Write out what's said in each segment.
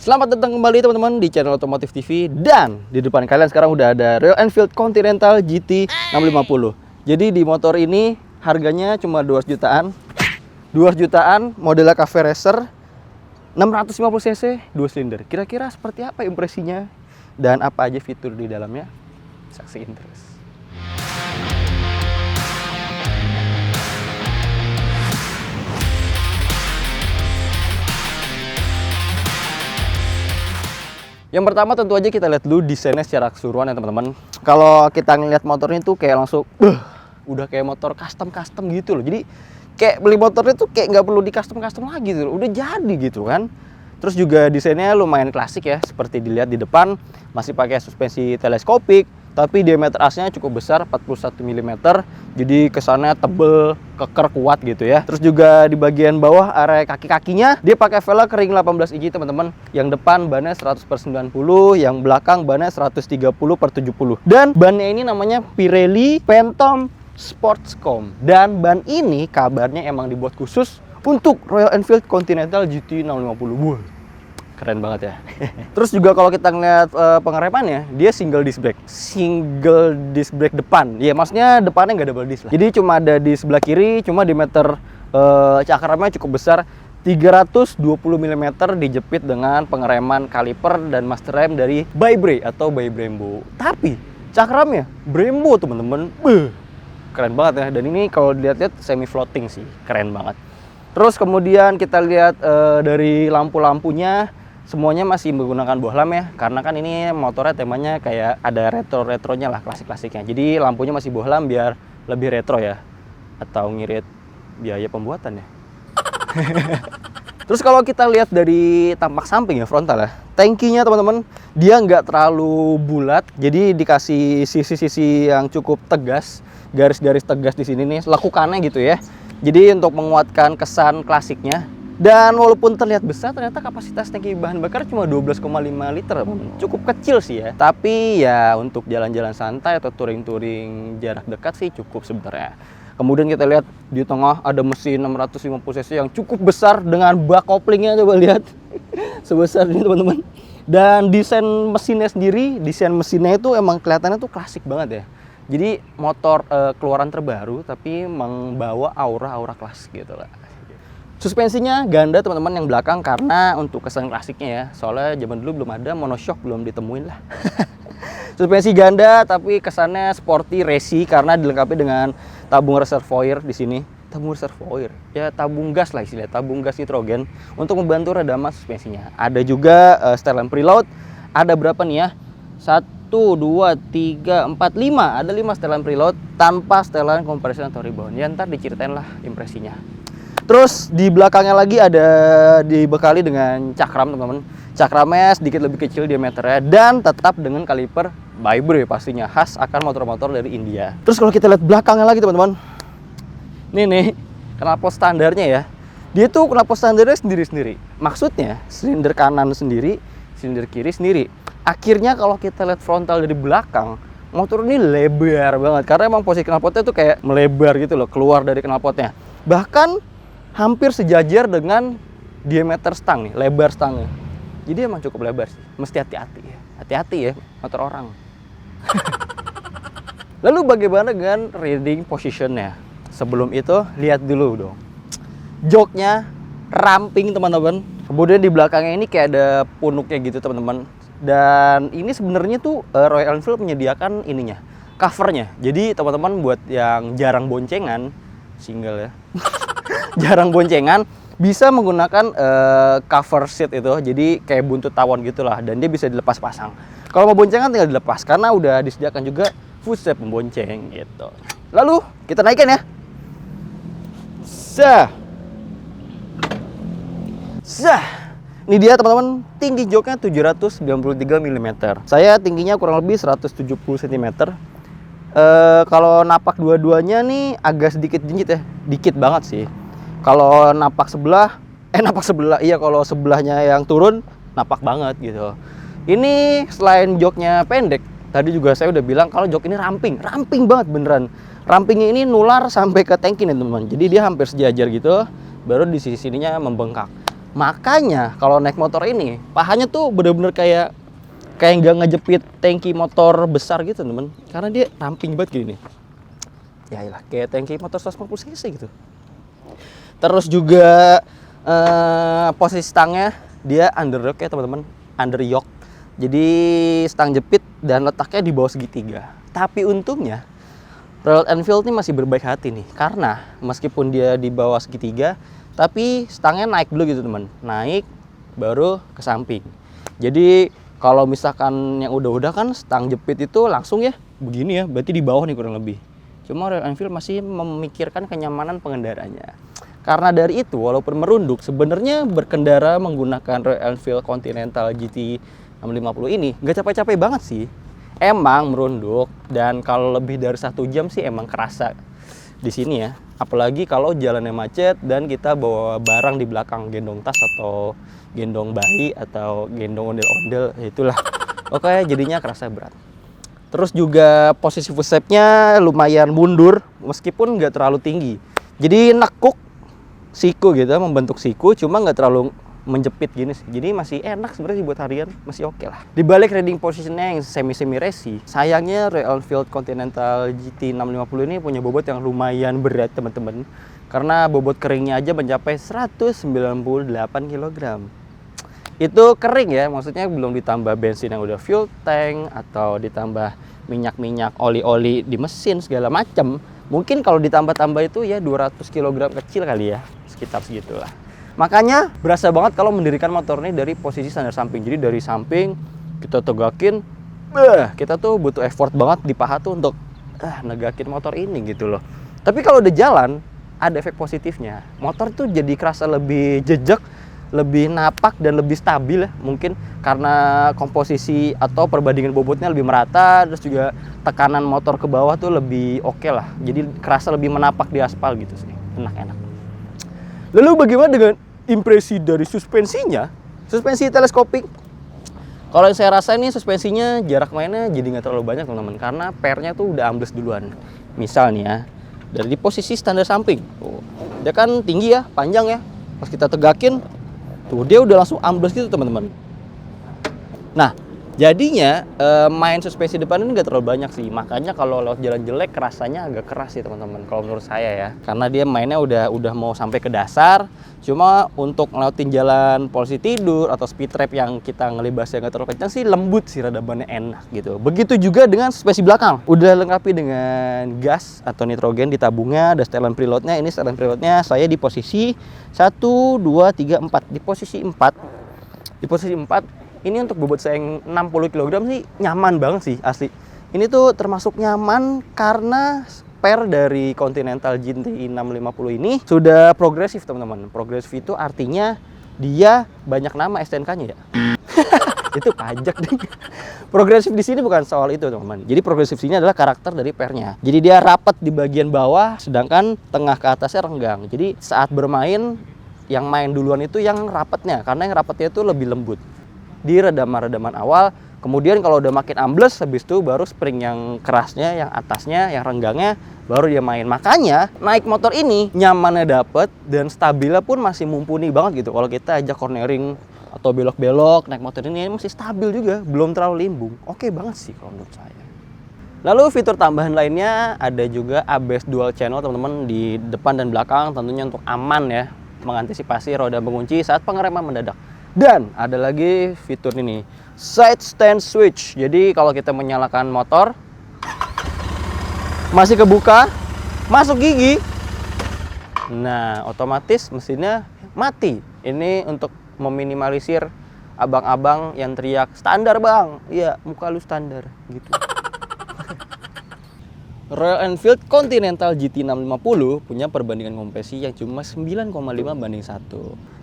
Selamat datang kembali teman-teman di channel Otomotif TV. Dan di depan kalian sekarang udah ada Royal Enfield Continental GT 650. Jadi di motor ini harganya cuma 200 jutaan. 200 jutaan, modelnya cafe racer, 650 cc, 2 silinder. Kira-kira seperti apa impresinya dan apa aja fitur di dalamnya? Saksiin terus. Yang pertama tentu aja kita lihat dulu desainnya secara keseluruhan ya teman-teman. Kalau kita ngeliat motornya tuh kayak langsung udah kayak motor custom gitu loh. Jadi kayak beli motornya tuh kayak nggak perlu di custom lagi gitu loh. Udah jadi gitu kan. Terus juga desainnya lumayan klasik ya. Seperti dilihat di depan masih pakai suspensi teleskopik, tapi diameter asnya cukup besar, 41 mm. Jadi kesannya tebel, keker, kuat gitu ya. Terus juga di bagian bawah area kaki-kakinya dia pakai velg ring 18 inci teman-teman. Yang depan bannya 100/90, yang belakang bannya 130/70. Dan bannya ini namanya Pirelli Phantom Sportscom. Dan ban ini kabarnya emang dibuat khusus untuk Royal Enfield Continental GT 650. Wah, keren banget ya. Terus juga kalau kita ngeliat pengeremannya, dia single disc brake depan. Ya maksudnya depannya nggak double disc lah. Jadi cuma ada di sebelah kiri, cuma diameter cakramnya cukup besar, 320 mm, dijepit dengan pengereman kaliper dan master rem dari By-Bre atau by Brembo. Tapi cakramnya Brembo teman-teman. Keren banget ya. Dan ini kalau dilihat-lihat semi floating sih, keren banget. Terus kemudian kita lihat dari lampu-lampunya semuanya masih menggunakan bohlam ya, karena kan ini motornya temanya kayak ada retro-retronya lah, klasik-klasiknya. Jadi lampunya masih bohlam biar lebih retro ya, atau ngirit biaya pembuatan ya. Terus kalau kita lihat dari tampak samping ya, frontal ya, tangkinya teman-teman dia nggak terlalu bulat, jadi dikasih sisi-sisi yang cukup tegas, garis-garis tegas di sini nih, lekukannya gitu ya. Jadi untuk menguatkan kesan klasiknya. Dan walaupun terlihat besar, ternyata kapasitas tangki bahan bakar cuma 12,5 liter. Cukup kecil sih ya. Tapi ya untuk jalan-jalan santai atau touring-touring jarak dekat sih cukup sebenarnya. Kemudian kita lihat di tengah ada mesin 650 cc yang cukup besar dengan bak koplingnya, coba lihat. Sebesar ini teman-teman. Dan desain mesinnya itu emang kelihatannya tuh klasik banget ya. Jadi motor keluaran terbaru tapi membawa aura klasik gitu lah. Suspensinya ganda teman-teman yang belakang karena untuk kesan klasiknya ya. Soalnya zaman dulu belum ada monoshock, belum ditemuin lah. Suspensi ganda tapi kesannya sporty, racy karena dilengkapi dengan tabung reservoir di sini. Tabung reservoir ya, tabung gas lah istilahnya, tabung gas nitrogen untuk membantu redaman suspensinya. Ada juga setelan preload. Ada berapa nih ya? 1, 2, 3, 4, 5. Ada 5 setelan preload tanpa setelan compression atau rebound. Ya ntar diceritain lah impresinya. Terus di belakangnya lagi ada dibekali dengan cakram teman-teman. Cakramnya sedikit lebih kecil diameternya dan tetap dengan kaliper By-Bre pastinya, khas akan motor-motor dari India. Terus kalau kita lihat belakangnya lagi teman-teman. Nih knalpot standarnya ya. Dia tuh knalpot standarnya sendiri-sendiri. Maksudnya silinder kanan sendiri, silinder kiri sendiri. Akhirnya kalau kita lihat frontal dari belakang, motor ini lebar banget karena emang posisi knalpotnya tuh kayak melebar gitu loh, keluar dari knalpotnya. Bahkan hampir sejajar dengan diameter stang nih, lebar stangnya. Jadi emang cukup lebar sih. Mesti hati-hati ya. Hati-hati ya motor orang. Lalu bagaimana dengan riding positionnya? Sebelum itu lihat dulu dong. Joknya ramping teman-teman. Kemudian di belakangnya ini kayak ada punuknya gitu teman-teman. Dan ini sebenarnya tuh Royal Enfield menyediakan ininya, covernya. Jadi teman-teman buat yang jarang boncengan, single ya, jarang boncengan, bisa menggunakan cover seat itu. Jadi kayak buntut tawon gitulah, dan dia bisa dilepas pasang. Kalau mau boncengan tinggal dilepas karena udah disediakan juga footstep membonceng gitu. Lalu kita naikkan ya. Ini dia teman-teman, tinggi joknya 793 mm. Saya tingginya kurang lebih 170 cm. Kalau napak dua-duanya nih agak sedikit jinjit ya, dikit banget sih. Kalau napak sebelah, iya kalau sebelahnya yang turun napak banget gitu. Ini selain joknya pendek, tadi juga saya udah bilang kalau jok ini ramping banget beneran. Rampingnya ini nular sampai ke tangki nih teman-teman. Jadi dia hampir sejajar gitu, baru di sisi sininya membengkak. Makanya kalau naik motor ini, pahanya tuh bener-bener kayak nggak ngejepit tangki motor besar gitu temen. Karena dia ramping banget gini nih. Ya iyalah, kayak tangki motor 150 cc gitu. Terus juga posisi stangnya dia under yoke ya teman-teman, under yoke. Jadi stang jepit dan letaknya di bawah segitiga. Tapi untungnya Royal Enfield ini masih berbaik hati nih, karena meskipun dia di bawah segitiga, tapi stangnya naik dulu gitu teman, naik baru ke samping. Jadi kalau misalkan yang udah kan stang jepit itu langsung ya begini ya, berarti di bawah nih kurang lebih. Cuma Royal Enfield masih memikirkan kenyamanan pengendaranya. Karena dari itu walaupun merunduk, sebenarnya berkendara menggunakan Royal Enfield Continental GT 650 ini nggak capek-capek banget sih. Emang merunduk, dan kalau lebih dari 1 jam sih emang kerasa di sini ya. Apalagi kalau jalannya macet dan kita bawa barang di belakang, gendong tas atau gendong bayi atau gendong ondel-ondel, itulah. Oke, jadinya kerasa berat. Terus juga posisi footstep-nya lumayan mundur meskipun nggak terlalu tinggi. Jadi nekuk siku gitu, membentuk siku, cuma nggak terlalu menjepit gini sih. Jadi masih enak sebenarnya buat harian, masih oke lah. Di balik riding positionnya yang semi racing, sayangnya Royal Enfield Continental GT 650 ini punya bobot yang lumayan berat teman-teman. Karena bobot keringnya aja mencapai 198 kg. Itu kering ya, maksudnya belum ditambah bensin yang udah fuel tank atau ditambah minyak-minyak, oli-oli di mesin segala macam. Mungkin kalau ditambah-tambah itu ya 200 kg kecil kali ya, sekitar segitulah. Makanya berasa banget kalau mendirikan motor ini dari posisi standar samping. Jadi dari samping kita tegakin, kita tuh butuh effort banget di paha tuh untuk negakin motor ini gitu loh. Tapi kalau udah jalan, ada efek positifnya. Motor tuh jadi kerasa lebih jejak, lebih napak dan lebih stabil ya. Mungkin karena komposisi atau perbandingan bobotnya lebih merata, terus juga tekanan motor ke bawah tuh lebih oke lah. Jadi kerasa lebih menapak di aspal gitu sih. Enak-enak. Lalu bagaimana dengan impresi dari suspensinya? Suspensi teleskopik. Kalau yang saya rasa ini suspensinya jarak mainnya jadi nggak terlalu banyak teman-teman, karena pernya tuh udah ambles duluan. Misalnya dari posisi standar samping, tuh, dia kan tinggi ya, panjang ya. Pas kita tegakin, tuh dia udah langsung ambles gitu teman-teman. Nah, jadinya main suspensi depan ini nggak terlalu banyak sih. Makanya kalau lewat jalan jelek rasanya agak keras sih teman-teman. Kalau menurut saya ya, karena dia mainnya udah mau sampai ke dasar. Cuma untuk ngelewatin jalan polisi tidur atau speed trap yang kita ngelibasnya nggak terlalu kencang sih, lembut sih, redamannya enak gitu. Begitu juga dengan suspensi belakang. Udah lengkapi dengan gas atau nitrogen di tabungnya, ada setelan preloadnya. Ini setelan preloadnya saya di posisi 1, 2, 3, 4. Di posisi 4. Di posisi 4 ini untuk bobot saya yang 60 kg sih nyaman banget sih asli. Ini tuh termasuk nyaman karena per dari Continental GT 650 ini sudah progresif teman-teman. Progresif itu artinya dia banyak nama STNK-nya ya. Itu pajak deh. Progresif di sini bukan soal itu teman-teman. Jadi progresif sini adalah karakter dari pernya. Jadi dia rapat di bagian bawah, sedangkan tengah ke atasnya renggang. Jadi saat bermain, yang main duluan itu yang rapatnya, karena yang rapatnya itu lebih lembut di redaman-redaman awal. Kemudian kalau udah makin ambles, habis itu baru spring yang kerasnya, yang atasnya, yang renggangnya, baru dia main. Makanya naik motor ini nyamannya dapet dan stabilnya pun masih mumpuni banget gitu. Kalau kita ajak cornering atau belok-belok, naik motor ini masih stabil juga, belum terlalu limbung. Oke banget sih kalau menurut saya. Lalu fitur tambahan lainnya ada juga ABS dual channel teman-teman di depan dan belakang, tentunya untuk aman ya, mengantisipasi roda mengunci saat pengereman mendadak. Dan ada lagi fitur ini, side stand switch. Jadi kalau kita menyalakan motor, masih kebuka, masuk gigi, nah otomatis mesinnya mati. Ini untuk meminimalisir abang-abang yang teriak, standar bang, iya muka lu standar gitu. Royal Enfield Continental GT 650 punya perbandingan kompresi yang cuma 9,5 banding 1.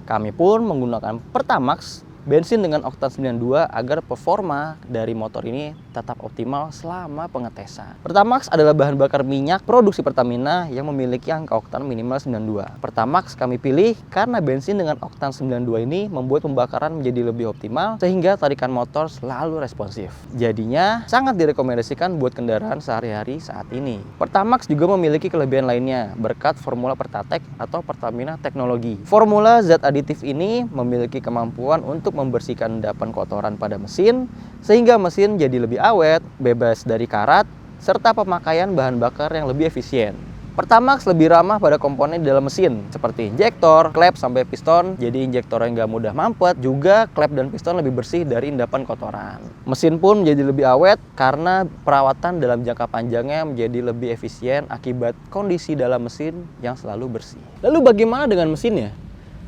Kami pun menggunakan Pertamax bensin dengan oktan 92 agar performa dari motor ini tetap optimal selama pengetesan. Pertamax adalah bahan bakar minyak produksi Pertamina yang memiliki angka oktan minimal 92. Pertamax kami pilih karena bensin dengan oktan 92 ini membuat pembakaran menjadi lebih optimal sehingga tarikan motor selalu responsif. Jadinya sangat direkomendasikan buat kendaraan sehari-hari saat ini. Pertamax juga memiliki kelebihan lainnya berkat formula Pertatek atau Pertamina Teknologi. Formula zat aditif ini memiliki kemampuan untuk membersihkan endapan kotoran pada mesin sehingga mesin jadi lebih awet, bebas dari karat, serta pemakaian bahan bakar yang lebih efisien. Pertamax lebih ramah pada komponen di dalam mesin seperti injektor, klep sampai piston. Jadi injektor yang nggak mudah mampet, juga klep dan piston lebih bersih dari endapan kotoran. Mesin pun menjadi lebih awet karena perawatan dalam jangka panjangnya menjadi lebih efisien akibat kondisi dalam mesin yang selalu bersih. Lalu bagaimana dengan mesinnya?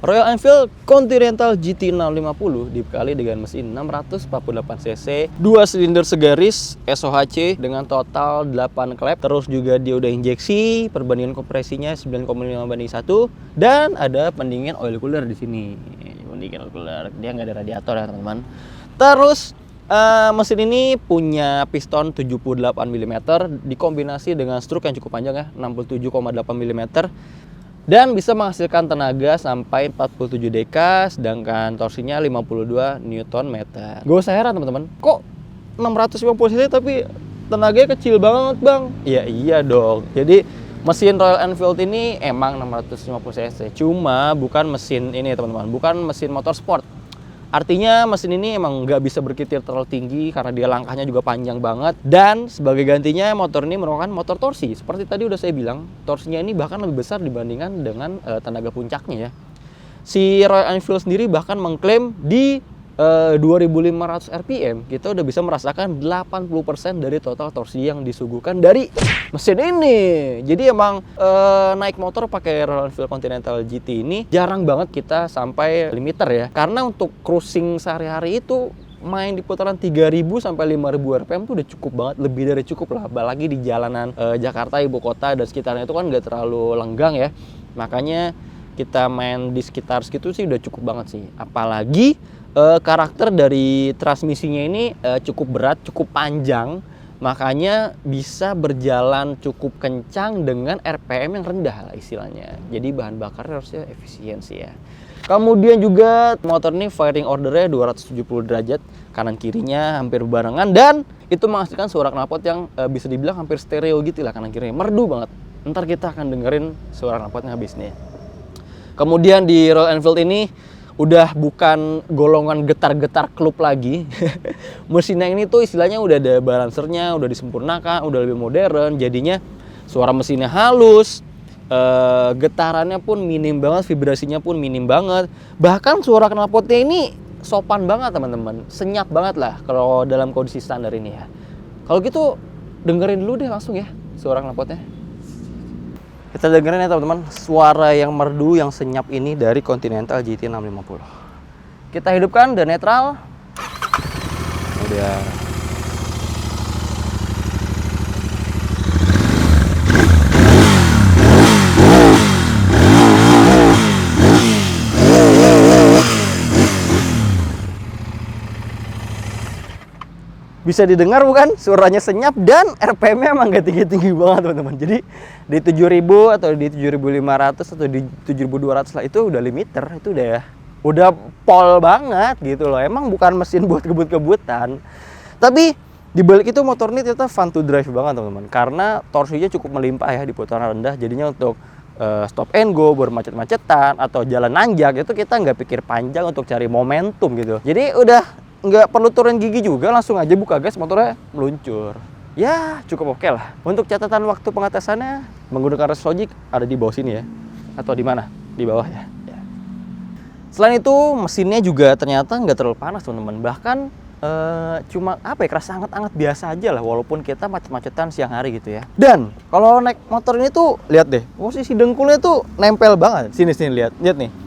Royal Enfield Continental GT 650 dibekali dengan mesin 648 cc, 2 silinder segaris SOHC dengan total 8 klep. Terus juga dia udah injeksi, perbandingan kompresinya 9,5:1 dan ada pendingin oil cooler di sini. Pendingin oil cooler, dia nggak ada radiator ya teman-teman. Terus mesin ini punya piston 78 mm dikombinasi dengan stroke yang cukup panjang ya, 67,8 mm. Dan bisa menghasilkan tenaga sampai 47 dk, sedangkan torsinya 52 Nm. Gak usah heran teman-teman, kok 650 cc tapi tenaganya kecil banget bang? Ya iya dong, jadi mesin Royal Enfield ini emang 650 cc, cuma bukan mesin ini teman-teman, bukan mesin motor sport. Artinya mesin ini emang nggak bisa berkitir terlalu tinggi karena dia langkahnya juga panjang banget. Dan sebagai gantinya motor ini merupakan motor torsi. Seperti tadi udah saya bilang, torsinya ini bahkan lebih besar dibandingkan dengan tenaga puncaknya ya. Si Royal Enfield sendiri bahkan mengklaim di 2500 rpm kita udah bisa merasakan 80% dari total torsi yang disuguhkan dari mesin ini. Jadi emang naik motor pakai Royal Enfield Continental GT ini jarang banget kita sampai limiter ya. Karena untuk cruising sehari-hari itu main di putaran 3000 sampai 5000 rpm tuh udah cukup banget, lebih dari cukup lah. Apalagi di jalanan Jakarta, ibu kota dan sekitarnya itu kan nggak terlalu lenggang ya. Makanya kita main di sekitar segitu sih udah cukup banget sih. Apalagi karakter dari transmisinya ini cukup berat, cukup panjang, makanya bisa berjalan cukup kencang dengan RPM yang rendah lah istilahnya. Jadi bahan bakar harusnya efisiensi ya. Kemudian juga motor ini firing ordernya 270 derajat, kanan kirinya hampir barengan, dan itu menghasilkan suara knalpot yang bisa dibilang hampir stereo gitu lah, kanan kirinya merdu banget. Ntar kita akan dengerin suara knalpotnya habis nih. Kemudian di Royal Enfield ini udah bukan golongan getar-getar klub lagi. Mesinnya ini tuh istilahnya udah ada balancernya, udah disempurnakan, udah lebih modern. Jadinya suara mesinnya halus, getarannya pun minim banget, vibrasinya pun minim banget. Bahkan suara knalpotnya ini sopan banget teman-teman, senyap banget lah kalau dalam kondisi standar ini ya. Kalau gitu dengerin dulu deh langsung ya suara knalpotnya. Kita dengerin ya teman-teman, suara yang merdu, yang senyap ini dari Continental GT 650. Kita hidupkan dan netral. Udah. Bisa didengar bukan? Suaranya senyap dan RPM-nya emang gak tinggi-tinggi banget teman-teman. Jadi di 7000 atau di 7500 atau di 7200 lah itu udah limiter, itu udah pol banget gitu loh. Emang bukan mesin buat kebut-kebutan. Tapi di balik itu motor ini ternyata fun to drive banget teman-teman. Karena torsinya cukup melimpah ya di putaran rendah. Jadinya untuk stop and go, bermacet-macetan atau jalan nanjak itu kita nggak pikir panjang untuk cari momentum gitu. Jadi udah nggak perlu turun gigi juga, langsung aja buka gas motornya meluncur. Ya cukup oke lah. Untuk catatan waktu pengetesannya menggunakan Race Logic ada di bawah sini ya, atau di mana, di bawah ya. Selain itu mesinnya juga ternyata nggak terlalu panas teman-teman. Bahkan cuma apa ya, kerasa hangat-hangat biasa aja lah, walaupun kita macet-macetan siang hari gitu ya. Dan kalau naik motor ini tuh lihat deh, posisi dengkulnya tuh nempel banget. Sini lihat nih.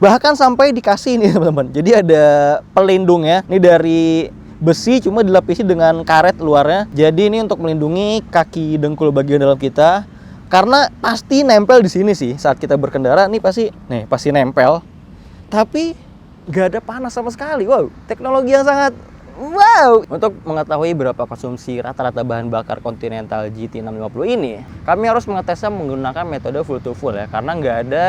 Bahkan sampai dikasih nih teman-teman. Jadi ada pelindung ya. Ini dari besi cuma dilapisi dengan karet luarnya. Jadi ini untuk melindungi kaki dengkul bagian dalam kita. Karena pasti nempel di sini sih saat kita berkendara. Nih pasti nempel. Tapi nggak ada panas sama sekali. Wow, teknologi yang sangat wow. Untuk mengetahui berapa konsumsi rata-rata bahan bakar Continental GT650 ini, kami harus mengetesnya menggunakan metode full to full ya, karena nggak ada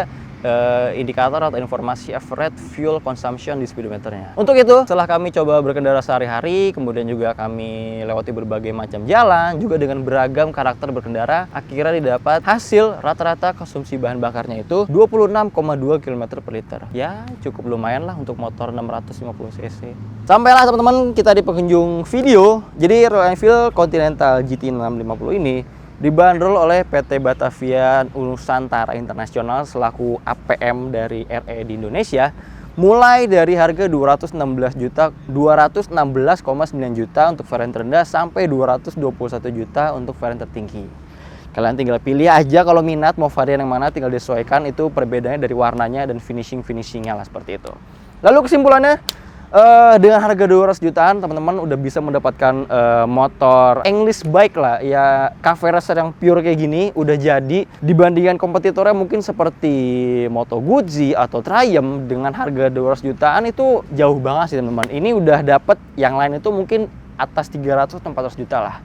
indikator atau informasi average fuel consumption di speedometernya. Untuk itu, setelah kami coba berkendara sehari-hari, kemudian juga kami lewati berbagai macam jalan, juga dengan beragam karakter berkendara, akhirnya didapat hasil rata-rata konsumsi bahan bakarnya itu 26,2 km per liter. Ya, cukup lumayan lah untuk motor 650 cc. Sampailah teman-teman kita di penghujung video. Jadi Royal Enfield Continental GT650 ini dibanderol oleh PT Batavia Nusantara Internasional selaku APM dari RE di Indonesia, mulai dari harga 216,9 juta untuk varian terendah sampai 221 juta untuk varian tertinggi. Kalian tinggal pilih aja kalau minat mau varian yang mana, tinggal disesuaikan. Itu perbedaannya dari warnanya dan finishingnya lah, seperti itu. Lalu kesimpulannya, dengan harga 200 jutaan teman-teman udah bisa mendapatkan motor English bike lah ya, cafe racer yang pure kayak gini udah jadi. Dibandingkan kompetitornya mungkin seperti Moto Guzzi atau Triumph dengan harga 200 jutaan itu jauh banget sih teman-teman. Ini udah dapet yang lain itu mungkin atas 300-400 juta lah.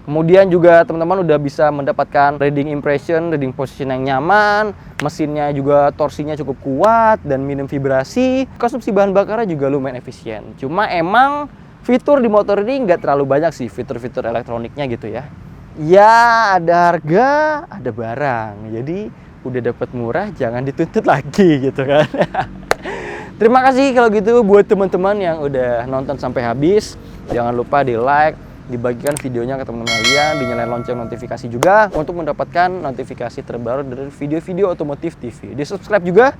Kemudian juga teman-teman udah bisa mendapatkan riding impression, riding position yang nyaman, mesinnya juga torsinya cukup kuat dan minim vibrasi, konsumsi bahan bakarnya juga lumayan efisien. Cuma emang fitur di motor ini nggak terlalu banyak sih, fitur-fitur elektroniknya gitu ya. Ya ada harga, ada barang, jadi udah dapat murah jangan dituntut lagi gitu kan. Terima kasih kalau gitu buat teman-teman yang udah nonton sampai habis. Jangan lupa di like, dibagikan videonya ke teman-teman kalian, dinyalain lonceng notifikasi juga untuk mendapatkan notifikasi terbaru dari video-video otomotif TV. Di subscribe juga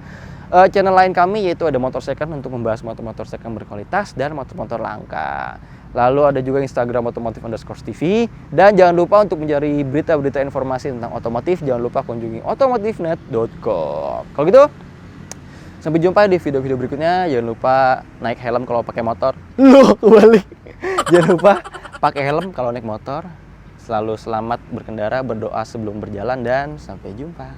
channel lain kami, yaitu ada Motor Second untuk membahas motor-motor second berkualitas dan motor-motor langka. Lalu ada juga Instagram otomotif_TV, dan jangan lupa untuk mencari berita-berita informasi tentang otomotif, jangan lupa kunjungi otomotifnet.com. Kalau gitu, sampai jumpa di video-video berikutnya. Jangan lupa naik helm kalau pakai motor. Loh, kebalik. Jangan lupa pakai helm kalau naik motor. Selalu selamat berkendara, berdoa sebelum berjalan, dan sampai jumpa.